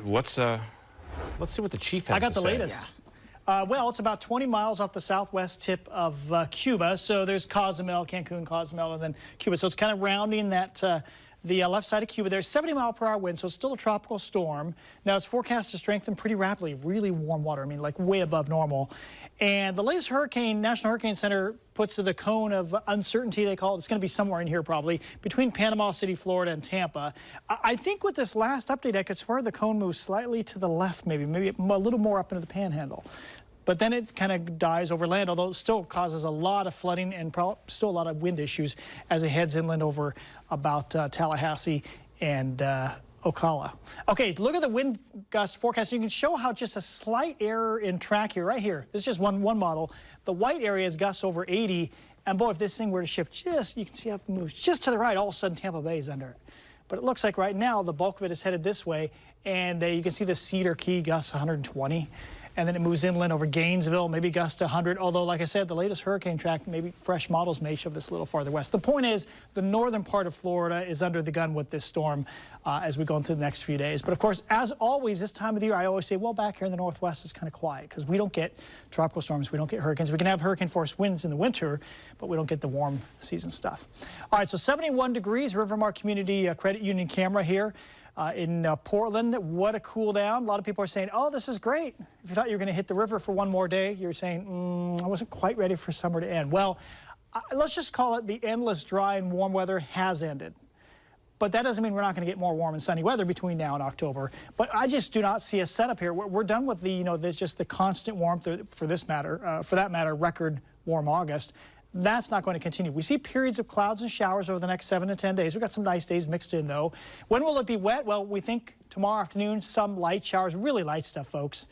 Let's see what the chief has I got to the say. latest. Well, it's about 20 miles off the southwest tip of Cuba. So there's Cozumel, Cancun, Cozumel, and then Cuba. So it's kind of rounding that the left side of Cuba. There's 70-mile-per-hour wind, so it's still a tropical storm. Now it's forecast to strengthen pretty rapidly. Really warm water. I mean, like way above normal. And the latest hurricane, National Hurricane Center puts the cone of uncertainty, they call it. It's going to be somewhere in here probably, between Panama City, Florida, and Tampa. I think with this last update, I could swear the cone moves slightly to the left, maybe a little more up into the panhandle. But then it kind of dies over land, although it still causes a lot of flooding and still a lot of wind issues as it heads inland over about Tallahassee and Ocala. Okay, look at the wind gust forecast. You can show how just a slight error in track here, right here. This is just one model. The white area is gusts over 80, and boy, if this thing were to shift just, you can see how it moves just to the right, all of a sudden Tampa Bay is under it. But it looks like right now the bulk of it is headed this way, and you can see the Cedar Key gusts 120. And then it moves inland over Gainesville, maybe gust to 100. Although, like I said, the latest hurricane track, maybe fresh models may show this a little farther west. The point is, the northern part of Florida is under the gun with this storm as we go into the next few days. But of course, as always, this time of the year, I always say, well, back here in the Northwest, it's kind of quiet because we don't get tropical storms, we don't get hurricanes. We can have hurricane force winds in the winter, but we don't get the warm season stuff. All right, so 71 degrees, Rivermark Community Credit Union camera here. In Portland, what a cool down. A lot of people are saying, oh, this is great. If you thought you were going to hit the river for one more day, you're saying, I wasn't quite ready for summer to end. Well, let's just call it the endless dry and warm weather has ended. But that doesn't mean we're not going to get more warm and sunny weather between now and October. But I just do not see a setup here. We're done with the, there's just the constant warmth for that matter, record warm August. That's not going to continue. We see periods of clouds and showers over the next 7 to 10 days. We've got some nice days mixed in, though. When will it be wet? Well, we think tomorrow afternoon, some light showers, really light stuff, folks.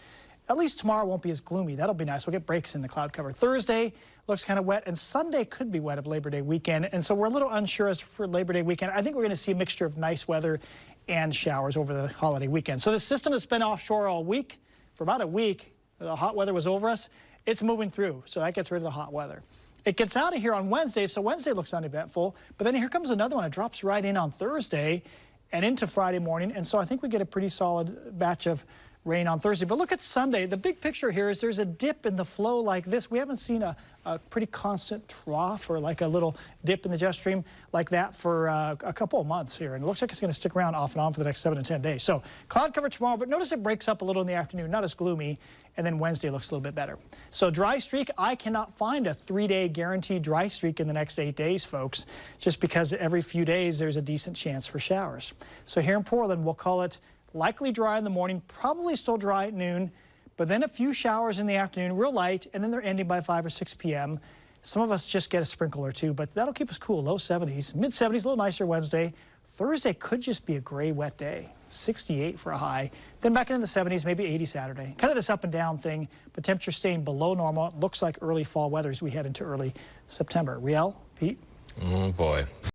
At least tomorrow won't be as gloomy. That'll be nice. We'll get breaks in the cloud cover. Thursday looks kind of wet, and Sunday could be wet of Labor Day weekend. And so we're a little unsure as for Labor Day weekend. I think we're going to see a mixture of nice weather and showers over the holiday weekend. So the system has been offshore all week. For about a week, the hot weather was over us. It's moving through, so that gets rid of the hot weather. It gets out of here on Wednesday, so Wednesday looks uneventful. But then here comes another one. It drops right in on Thursday and into Friday morning. And so I think we get a pretty solid batch of rain on Thursday. But look at Sunday. The big picture here is there's a dip in the flow like this. We haven't seen a pretty constant trough or like a little dip in the jet stream like that for a couple of months here. And it looks like it's going to stick around off and on for the next 7 to 10 days. So cloud cover tomorrow, but notice it breaks up a little in the afternoon, not as gloomy. And then Wednesday looks a little bit better. So dry streak, I cannot find a 3-day guaranteed dry streak in the next 8 days, folks, just because every few days there's a decent chance for showers. So here in Portland, we'll call it likely dry in the morning, probably still dry at noon, but then a few showers in the afternoon, real light, and then they're ending by 5 or 6 p.m. Some of us just get a sprinkle or two, but that'll keep us cool, low 70s. Mid-70s, a little nicer Wednesday. Thursday could just be a gray, wet day. 68 for a high. Then back into the 70s, maybe 80 Saturday. Kind of this up and down thing, but temperature staying below normal. It looks like early fall weather as we head into early September. Riel, Pete? Oh, boy.